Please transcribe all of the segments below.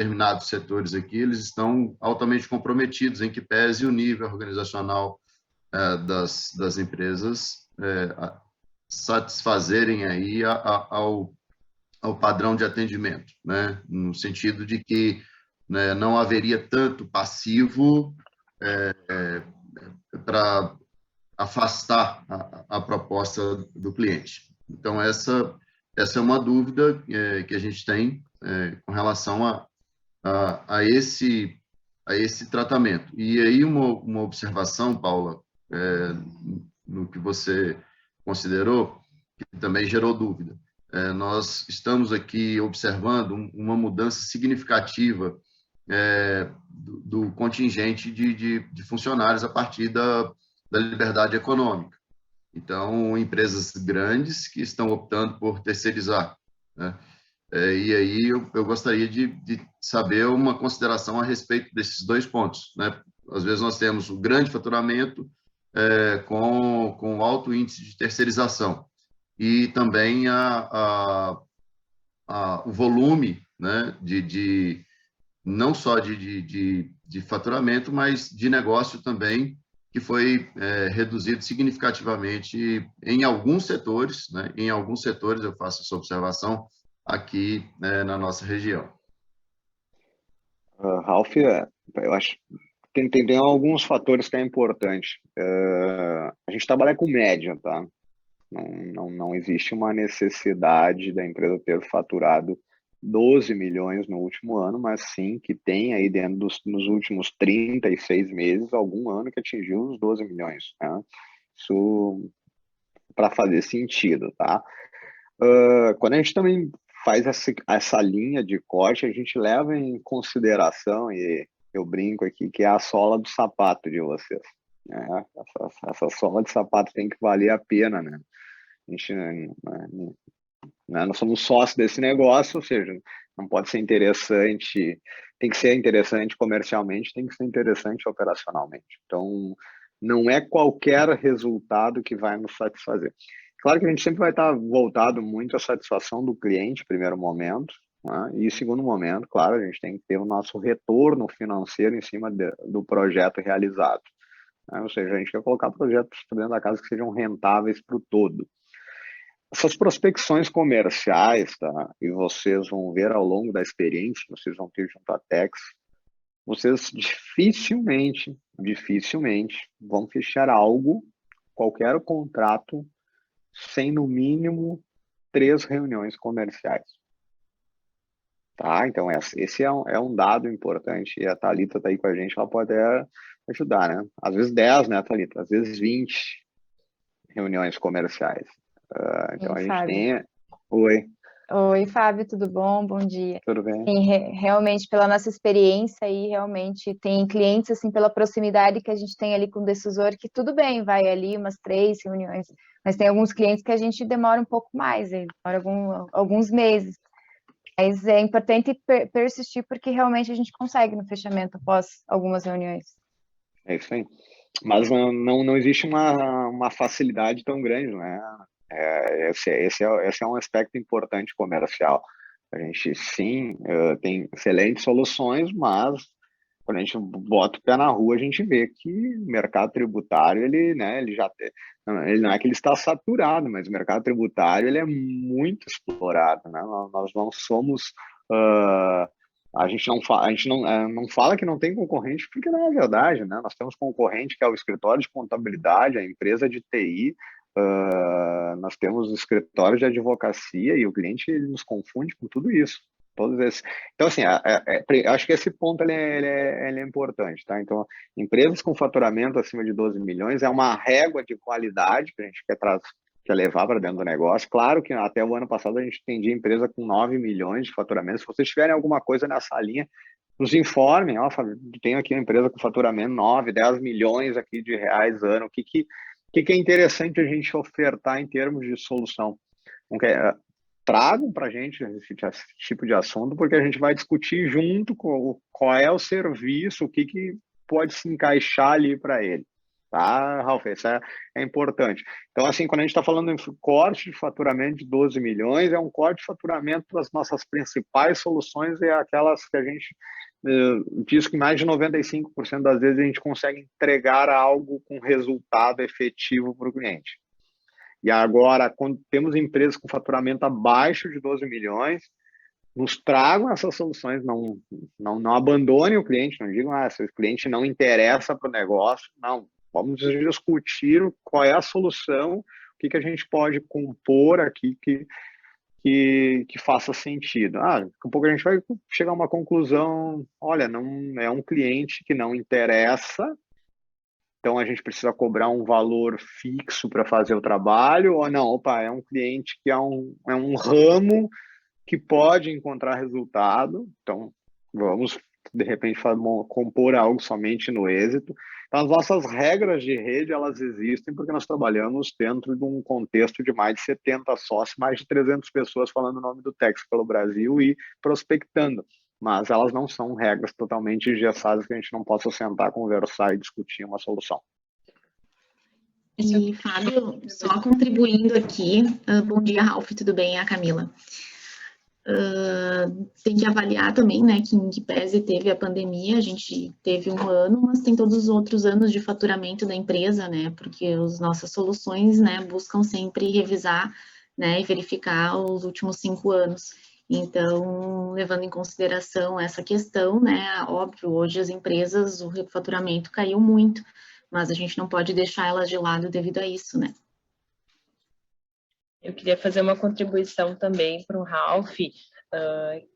determinados setores aqui, eles estão altamente comprometidos, em que pese o nível organizacional das empresas satisfazerem aí ao padrão de atendimento, né? No sentido de que, né, não haveria tanto passivo para afastar a proposta do cliente. Então, essa é uma dúvida que a gente tem com relação a esse tratamento. E aí uma observação, Paula, no que você considerou, que também gerou dúvida. Nós estamos aqui observando uma mudança significativa do contingente de funcionários a partir da liberdade econômica. Então, empresas grandes que estão optando por terceirizar, né? E aí eu gostaria de saber uma consideração a respeito desses dois pontos, né? Às vezes nós temos o grande faturamento com alto índice de terceirização e também o volume, né, não só de faturamento, mas de negócio também, que foi reduzido significativamente em alguns setores, né? Em alguns setores eu faço essa observação aqui na nossa região. Ralph, eu acho que tem alguns fatores que é importante. A gente trabalha com média, tá? Não existe uma necessidade da empresa ter faturado 12 milhões no último ano, mas sim que tem aí dentro nos últimos 36 meses algum ano que atingiu os 12 milhões, né? Isso para fazer sentido, tá? Quando a gente também faz essa linha de corte, a gente leva em consideração, e eu brinco aqui, que é a sola do sapato de vocês, né? Essa sola de sapato tem que valer a pena, né? A gente, nós somos sócios desse negócio, ou seja, não pode ser interessante, tem que ser interessante comercialmente, tem que ser interessante operacionalmente. Então, não é qualquer resultado que vai nos satisfazer. Claro que a gente sempre vai estar voltado muito à satisfação do cliente, primeiro momento, né? E segundo momento, claro, a gente tem que ter o nosso retorno financeiro em cima do projeto realizado, né? Ou seja, a gente quer colocar projetos dentro da casa que sejam rentáveis para o todo. Essas prospecções comerciais, tá? E vocês vão ver ao longo da experiência, vocês vão ter junto à Tex, vocês dificilmente vão fechar algo, qualquer contrato, sem no mínimo 3 reuniões comerciais. Tá? Então, esse é um dado importante, e a Thalita está aí com a gente, ela pode até ajudar, né? Às vezes 10, né, Thalita? Às vezes 20 reuniões comerciais. Então, a gente Fábio. tem... Oi. Oi, Fábio, tudo bom? Bom dia. Tudo bem? Sim, realmente, pela nossa experiência aí, realmente tem clientes, assim, pela proximidade que a gente tem ali com o decisor, que tudo bem, vai ali umas 3 reuniões, mas tem alguns clientes que a gente demora um pouco mais, demora alguns meses. Mas é importante persistir, porque realmente a gente consegue no fechamento após algumas reuniões. É isso aí. Mas não existe uma facilidade tão grande, né? Esse é um aspecto importante comercial. A gente, sim, tem excelentes soluções, mas quando a gente bota o pé na rua, a gente vê que o mercado tributário, ele não é que ele está saturado, mas o mercado tributário ele é muito explorado, né? Nós não somos... a gente não fala que não tem concorrente, porque não é verdade, né? Nós temos concorrente que é o escritório de contabilidade, a empresa de TI, nós temos escritórios de advocacia, e o cliente ele nos confunde com tudo isso. Todos esses. Então, assim, eu acho que esse ponto ele é importante, tá? Então, empresas com faturamento acima de 12 milhões é uma régua de qualidade que a gente quer levar para dentro do negócio. Claro que até o ano passado a gente atendia empresa com 9 milhões de faturamento. Se vocês tiverem alguma coisa nessa linha, nos informem. Ó, tenho aqui uma empresa com faturamento 9, 10 milhões aqui de reais ano. O que é interessante a gente ofertar em termos de solução? Tragam para a gente esse tipo de assunto, porque a gente vai discutir junto qual é o serviço, o que pode se encaixar ali para ele. Tá, Ralf? Isso é importante. Então, assim, quando a gente está falando em corte de faturamento de 12 milhões, é um corte de faturamento das nossas principais soluções, é aquelas que a gente diz que mais de 95% das vezes a gente consegue entregar algo com resultado efetivo para o cliente. E agora, quando temos empresas com faturamento abaixo de 12 milhões, nos tragam essas soluções, não abandone o cliente, não digam, se o cliente não interessa para o negócio, não. Vamos discutir qual é a solução, o que a gente pode compor aqui que faça sentido. Daqui a pouco a gente vai chegar a uma conclusão, olha, não é um cliente que não interessa, então a gente precisa cobrar um valor fixo para fazer o trabalho, ou não, opa, é um cliente que é um ramo que pode encontrar resultado, então vamos, de repente, compor algo somente no êxito. Então, as nossas regras de rede, elas existem porque nós trabalhamos dentro de um contexto de mais de 70 sócios, mais de 300 pessoas falando o nome do Tex pelo Brasil e prospectando, mas elas não são regras totalmente engessadas que a gente não possa sentar, conversar e discutir uma solução. E, Fábio, só contribuindo aqui, bom dia, Ralf, tudo bem? É a Camila. Tem que avaliar também, né, que em que pese teve a pandemia, a gente teve um ano, mas tem todos os outros anos de faturamento da empresa, né, porque as nossas soluções, né, buscam sempre revisar, né, e verificar os últimos 5 anos. Então, levando em consideração essa questão, né, óbvio, hoje as empresas, o faturamento caiu muito, mas a gente não pode deixar elas de lado devido a isso, né. Eu queria fazer uma contribuição também para o Ralf,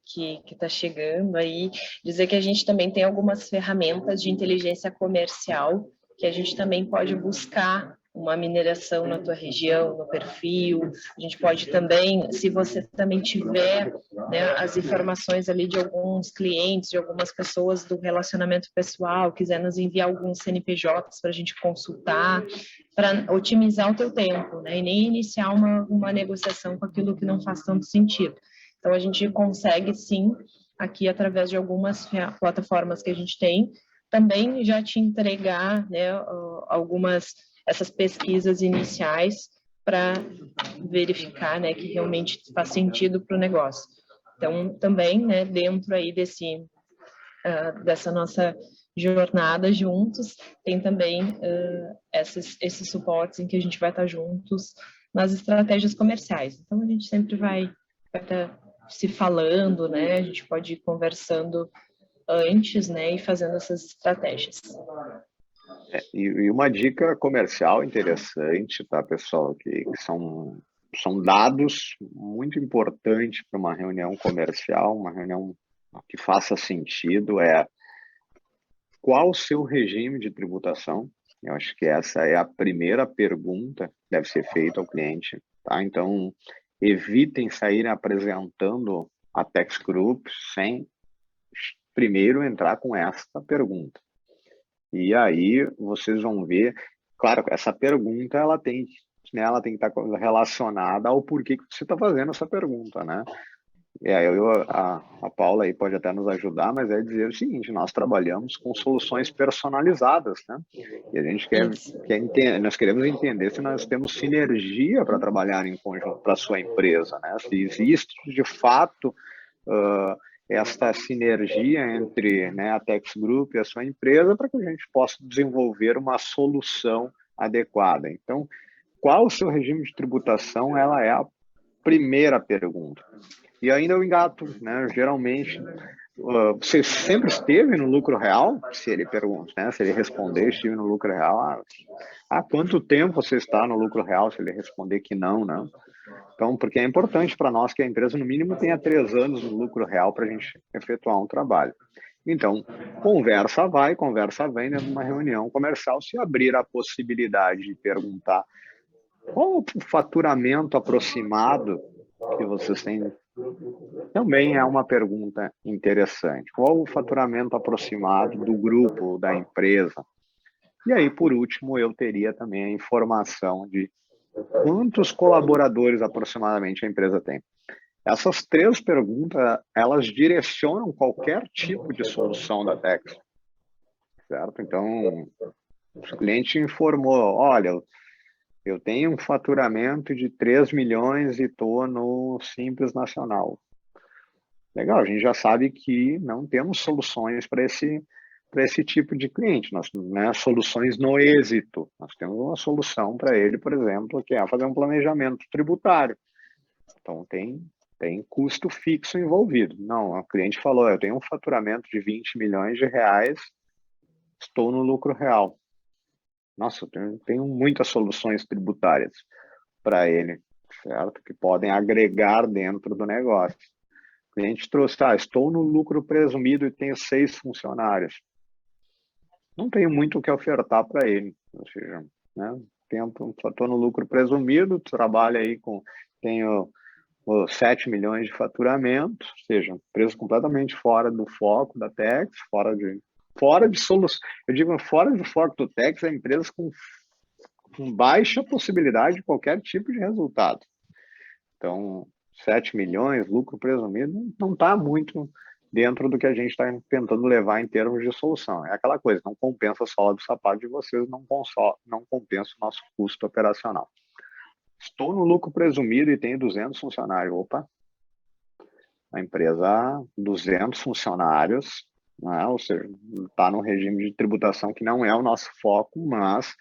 que está chegando aí, dizer que a gente também tem algumas ferramentas de inteligência comercial que a gente também pode buscar uma mineração na tua região, no perfil. A gente pode também, se você também tiver, né, as informações ali de alguns clientes, de algumas pessoas do relacionamento pessoal, quiser nos enviar alguns CNPJs para a gente consultar, para otimizar o teu tempo, né, e nem iniciar uma negociação com aquilo que não faz tanto sentido. Então, a gente consegue, sim, aqui através de algumas plataformas que a gente tem, também já te entregar, né, essas pesquisas iniciais para verificar, né, que realmente faz sentido para o negócio. Então, também, né, dentro aí dessa nossa jornada juntos, tem também esses suportes em que a gente vai estar juntos nas estratégias comerciais. Então, a gente sempre vai estar se falando, né, a gente pode ir conversando antes, né, e fazendo essas estratégias. E uma dica comercial interessante, tá, pessoal, que são dados muito importantes para uma reunião comercial, uma reunião que faça sentido, qual o seu regime de tributação? Eu acho que essa é a primeira pergunta que deve ser feita ao cliente, tá? Então, evitem sair apresentando a Tex Group sem primeiro entrar com essa pergunta. E aí vocês vão ver, claro, essa pergunta ela tem que estar relacionada ao porquê que você está fazendo essa pergunta, né? A Paula aí pode até nos ajudar, mas é dizer o seguinte: nós trabalhamos com soluções personalizadas, né? E a gente nós queremos entender se nós temos sinergia para trabalhar em conjunto para a sua empresa, né? Se existe de fato esta sinergia entre, né, a Tex Group e a sua empresa para que a gente possa desenvolver uma solução adequada. Então, qual o seu regime de tributação? Ela é a primeira pergunta. E ainda eu engato, né? Geralmente, você sempre esteve no lucro real? Se ele pergunta, né? Se ele responder, estive no lucro real. Há quanto tempo você está no lucro real? Se ele responder que não, né? Então, porque é importante para nós que a empresa, no mínimo, tenha 3 anos no lucro real para a gente efetuar um trabalho. Então, conversa vai, conversa vem, dentro de uma reunião comercial, se abrir a possibilidade de perguntar qual o faturamento aproximado que vocês têm, também é uma pergunta interessante. Qual o faturamento aproximado do grupo, da empresa? E aí, por último, eu teria também a informação de quantos colaboradores aproximadamente a empresa tem. Essas 3 perguntas, elas direcionam qualquer tipo de solução da Tex, certo? Então, O cliente informou, olha, eu tenho um faturamento de 3 milhões e estou no Simples Nacional. Legal, a gente já sabe que não temos soluções para esse tipo de cliente, nós, né, soluções no êxito. Nós temos uma solução para ele, por exemplo, que é fazer um planejamento tributário. Então, tem custo fixo envolvido. Não, o cliente falou, eu tenho um faturamento de 20 milhões de reais, estou no lucro real. Nossa, eu tenho muitas soluções tributárias para ele, certo? Que podem agregar dentro do negócio. O cliente trouxe, estou no lucro presumido e tenho 6 funcionários. Não tenho muito o que ofertar para ele, ou seja, né? Estou no lucro presumido, trabalho aí tenho 7 milhões de faturamento, ou seja, empresa completamente fora do foco da Tex, fora de solução. Eu digo fora do foco do Tex, é empresas com baixa possibilidade de qualquer tipo de resultado. Então, 7 milhões, lucro presumido, não está muito dentro do que a gente está tentando levar em termos de solução. É aquela coisa, não compensa a sola do sapato de vocês, não compensa o nosso custo operacional. Estou no lucro presumido e tenho 200 funcionários. Opa, a empresa, 200 funcionários, né? Ou seja, está num regime de tributação que não é o nosso foco, mas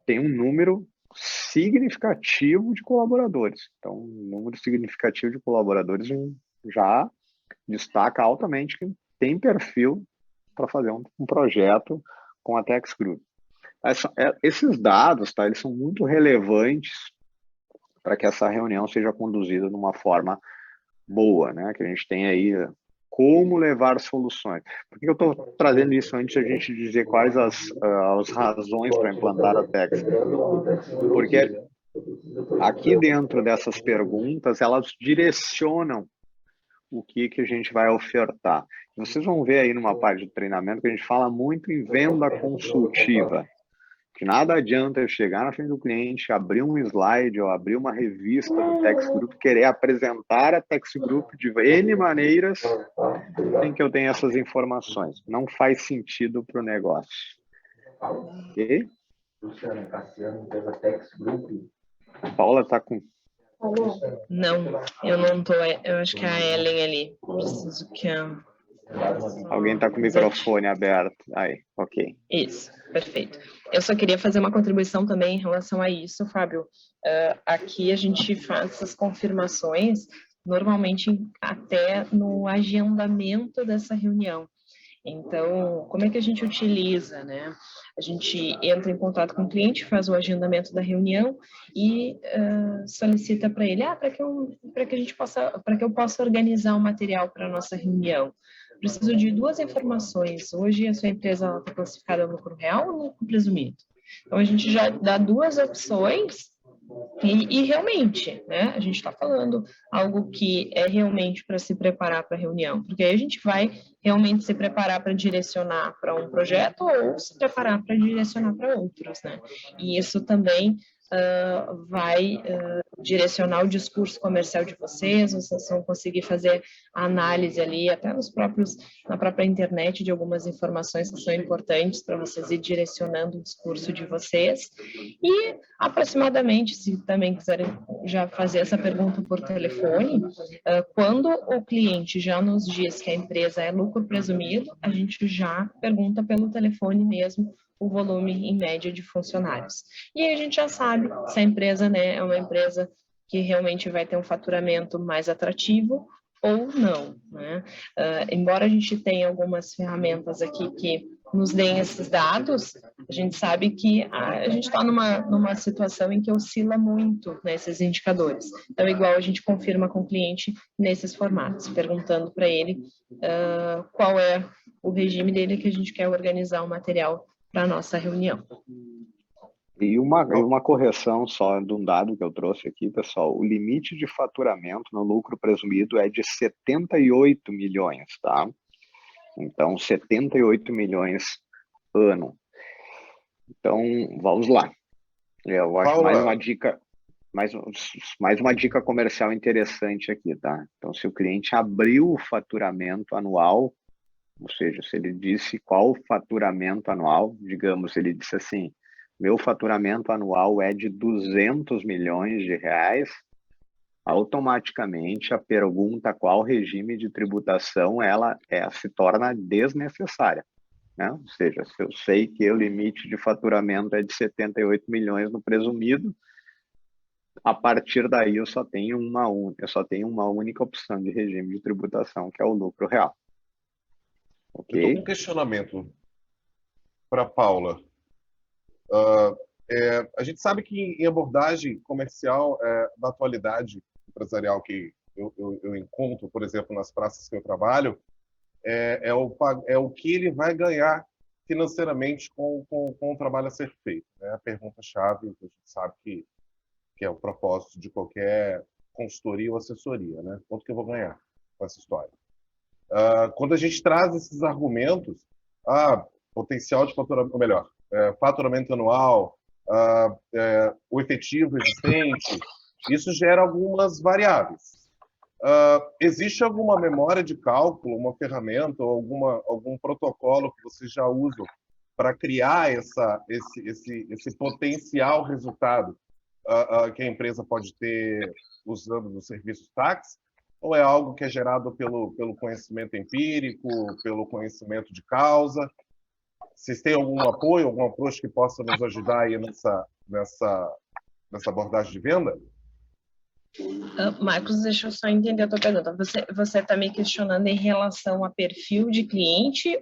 tem um número significativo de colaboradores. Então, um número significativo de colaboradores já destaca altamente que tem perfil para fazer um projeto com a Tex Group. Esses dados, tá, eles são muito relevantes para que essa reunião seja conduzida de uma forma boa, né? Que a gente tem aí como levar soluções. Por que eu estou trazendo isso antes de a gente dizer quais as razões para implantar a Tex? Porque aqui dentro dessas perguntas, elas direcionam o que a gente vai ofertar. Vocês vão ver aí numa parte do treinamento que a gente fala muito em venda consultiva. Que nada adianta eu chegar na frente do cliente, abrir um slide ou abrir uma revista do Tex Group, querer apresentar a Tex Group de N maneiras sem que eu tenha essas informações. Não faz sentido para o negócio. Ok? Luciana Cassiano, empresa Tex Group. A Paula está com... Não, eu não tô. Eu acho que é a Ellen ali. Preciso que Alguém está com o microfone aberto. Aí, ok. Isso, perfeito. Eu só queria fazer uma contribuição também em relação a isso, Fábio. Aqui a gente faz essas confirmações normalmente até no agendamento dessa reunião. Então, como é que a gente utiliza, né? A gente entra em contato com o cliente, faz o agendamento da reunião e solicita para ele, para que eu possa organizar o material para a nossa reunião. Preciso de 2 informações. Hoje a sua empresa está classificada no lucro real ou no lucro presumido? Então a gente já dá 2 opções e realmente, né, a gente está falando algo que é realmente para se preparar para a reunião, porque aí a gente vai realmente se preparar para direcionar para um projeto ou se preparar para direcionar para outros, né? E isso também vai direcionar o discurso comercial de vocês vão conseguir fazer a análise ali, até na própria internet, de algumas informações que são importantes para vocês ir direcionando o discurso de vocês. E, aproximadamente, se também quiserem já fazer essa pergunta por telefone, quando o cliente já nos diz que a empresa é lucro presumido, a gente já pergunta pelo telefone mesmo o volume em média de funcionários. E aí a gente já sabe se a empresa, né, é uma empresa que realmente vai ter um faturamento mais atrativo ou não, né? Embora a gente tenha algumas ferramentas aqui que nos deem esses dados, a gente sabe que a gente está numa situação em que oscila muito nesses indicadores. Então, igual a gente confirma com o cliente nesses formatos, perguntando para ele qual é o regime dele que a gente quer organizar o material para a nossa reunião. E uma correção só de um dado que eu trouxe aqui, pessoal. O limite de faturamento no lucro presumido é de 78 milhões, tá? Então, 78 milhões ano. Então, vamos lá. Eu acho mais uma dica comercial interessante aqui, tá? Então, se o cliente abriu o faturamento anual Ou seja, se ele disse qual o faturamento anual, digamos, ele disse assim, meu faturamento anual é de 200 milhões de reais, automaticamente a pergunta qual regime de tributação ela se torna desnecessária, né? Ou seja, se eu sei que o limite de faturamento é de 78 milhões no presumido, a partir daí eu só tenho uma única opção de regime de tributação, que é o lucro real. Eu estou com um questionamento para a Paula. A gente sabe que em abordagem comercial, na atualidade empresarial que eu encontro, por exemplo, nas praças que eu trabalho, é o que ele vai ganhar financeiramente com o trabalho a ser feito, né? A pergunta-chave, que a gente sabe que é o propósito de qualquer consultoria ou assessoria, né? Quanto que eu vou ganhar com essa história? Quando a gente traz esses argumentos, potencial de faturamento, ou melhor, faturamento anual, o efetivo existente, isso gera algumas variáveis. Existe alguma memória de cálculo, uma ferramenta ou algum protocolo que vocês já usam para criar esse potencial resultado que a empresa pode ter usando nos serviços táxi? Ou é algo que é gerado pelo conhecimento empírico, pelo conhecimento de causa? Vocês têm algum apoio, algum approach que possa nos ajudar aí nessa abordagem de venda? Marcos, deixa eu só entender a tua pergunta. Você está me questionando em relação a perfil de cliente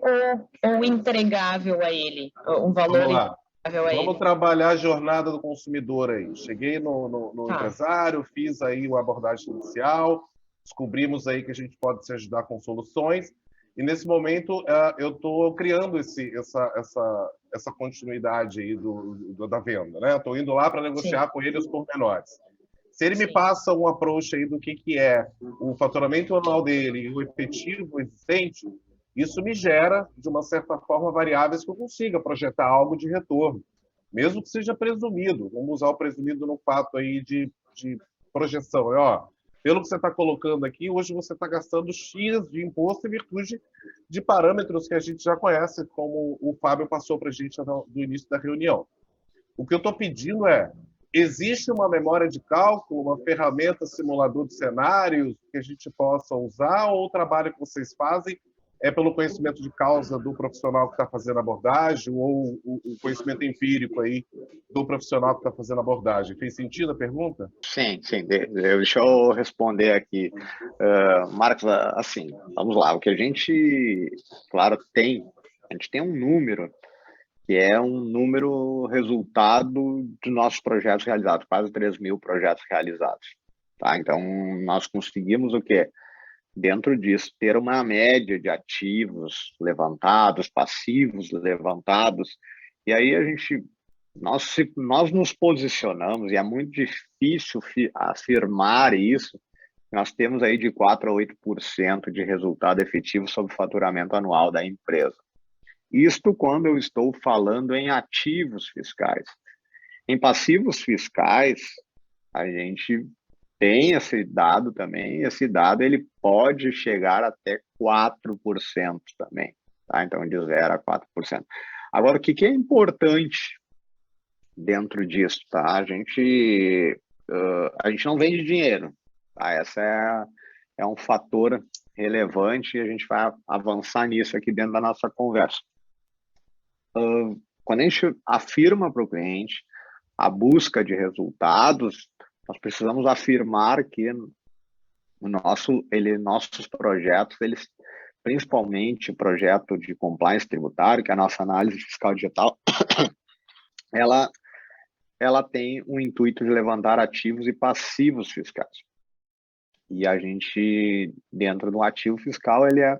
ou entregável a ele? Um valor entregável a ele? Vamos trabalhar a jornada do consumidor aí. Cheguei no empresário, fiz aí uma abordagem inicial, descobrimos aí que a gente pode se ajudar com soluções, e nesse momento eu estou criando essa continuidade aí da venda, né? Estou indo lá para negociar com ele os pormenores. Se ele me passa um approach aí do que é o faturamento anual dele e o efetivo existente, isso me gera, de uma certa forma, variáveis que eu consiga projetar algo de retorno, mesmo que seja presumido. Vamos usar o presumido no fato aí de projeção. Pelo que você está colocando aqui, hoje você está gastando X de imposto em virtude de parâmetros que a gente já conhece, como o Fábio passou para a gente no início da reunião. O que eu estou pedindo existe uma memória de cálculo, uma ferramenta simulador de cenários que a gente possa usar, ou o trabalho que vocês fazem é pelo conhecimento de causa do profissional que está fazendo a abordagem, ou o conhecimento empírico aí do profissional que está fazendo a abordagem? Fez sentido a pergunta? Sim. Deixa eu responder aqui. Marcos, assim, vamos lá. O que a gente, claro, a gente tem um número, que é um número resultado de nossos projetos realizados, quase 3.000 projetos realizados. Tá? Então, nós conseguimos o quê? Dentro disso, ter uma média de ativos levantados, passivos levantados, e aí nós nos posicionamos, e é muito difícil afirmar isso, nós temos aí de 4% a 8% de resultado efetivo sobre o faturamento anual da empresa. Isto quando eu estou falando em ativos fiscais. Em passivos fiscais, a gente tem esse dado também, esse dado ele pode chegar até 4% também, tá? Então, de 0% a 4%. Agora, o que é importante dentro disso, tá? A gente não vende dinheiro, tá? Essa é um fator relevante e a gente vai avançar nisso aqui dentro da nossa conversa. Quando a gente afirma para o cliente a busca de resultados, nós precisamos afirmar que nossos projetos, principalmente o projeto de compliance tributário, que é a nossa análise fiscal digital, ela tem o intuito de levantar ativos e passivos fiscais. E a gente, dentro do ativo fiscal, ele é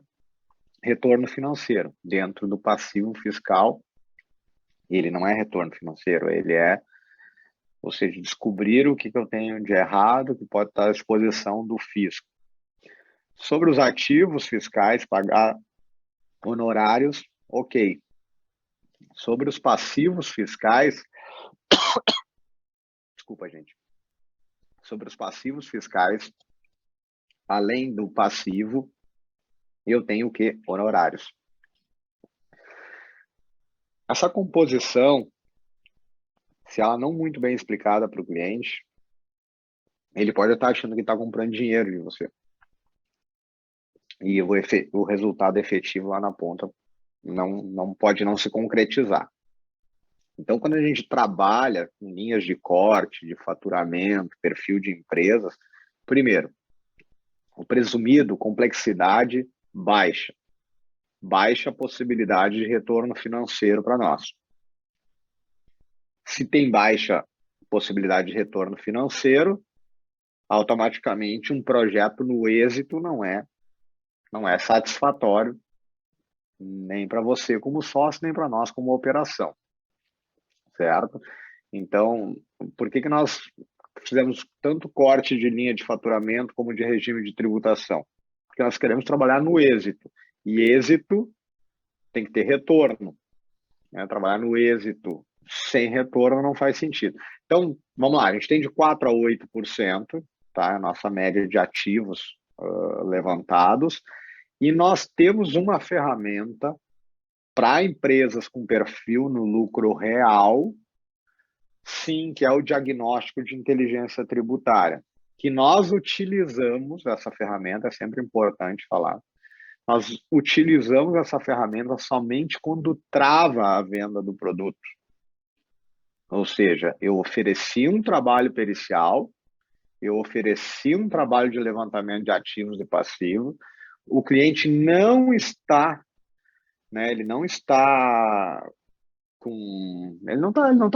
retorno financeiro. Dentro do passivo fiscal, ele não é retorno financeiro, ou seja, descobrir o que eu tenho de errado, que pode estar à disposição do fisco. Sobre os ativos fiscais, pagar honorários, ok. Sobre os passivos fiscais, desculpa, gente. Sobre os passivos fiscais, além do passivo, eu tenho o quê? Honorários. Essa composição, se ela não muito bem explicada para o cliente, ele pode estar achando que está comprando dinheiro de você. E o resultado efetivo lá na ponta não pode não se concretizar. Então, quando a gente trabalha com linhas de corte, de faturamento, perfil de empresas, primeiro, o presumido, complexidade baixa. Baixa possibilidade de retorno financeiro para nós. Se tem baixa possibilidade de retorno financeiro, automaticamente um projeto no êxito não é satisfatório nem para você como sócio, nem para nós como operação, certo? Então, por que nós fizemos tanto corte de linha de faturamento como de regime de tributação? Porque nós queremos trabalhar no êxito, e êxito tem que ter retorno, né? Trabalhar no êxito sem retorno não faz sentido. Então, vamos lá, a gente tem de 4% a 8%, tá? A nossa média de ativos levantados, e nós temos uma ferramenta para empresas com perfil no lucro real, sim, que é o diagnóstico de inteligência tributária, que nós utilizamos essa ferramenta, é sempre importante falar, nós utilizamos essa ferramenta somente quando trava a venda do produto. Ou seja, eu ofereci um trabalho pericial, eu ofereci um trabalho de levantamento de ativos e passivos, o cliente não está, né, ele não está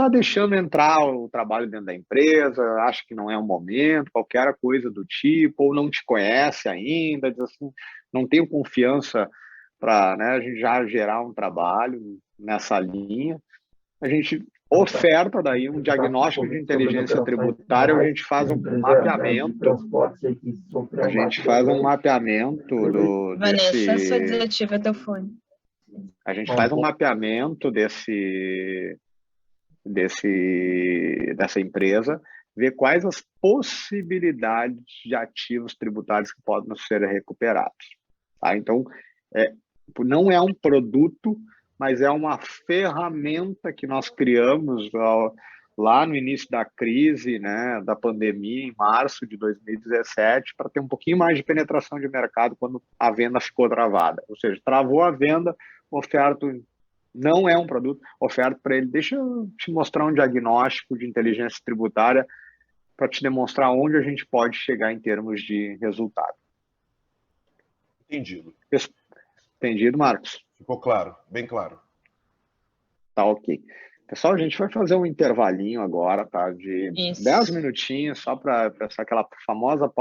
deixando entrar o trabalho dentro da empresa, acha que não é o momento, qualquer coisa do tipo, ou não te conhece ainda, diz assim, não tenho confiança para, né, a gente já gerar um trabalho nessa linha. A gente oferta daí um diagnóstico de inteligência tributária, a gente faz um mapeamento. A gente faz um mapeamento Vanessa, sua desativa teu fone. A gente faz um mapeamento dessa empresa, ver quais as possibilidades de ativos tributários que podem ser recuperados. Tá? Então, não é um produto, mas é uma ferramenta que nós criamos lá no início da crise, né, da pandemia, em março de 2017, para ter um pouquinho mais de penetração de mercado quando a venda ficou travada. Ou seja, travou a venda, oferta não é um produto, oferta para ele, deixa eu te mostrar um diagnóstico de inteligência tributária para te demonstrar onde a gente pode chegar em termos de resultado. Entendido. Entendido, Marcos? Ficou claro, bem claro. Tá, ok. Pessoal, a gente vai fazer um intervalinho agora, tá? De 10 minutinhos, só para aquela famosa pausa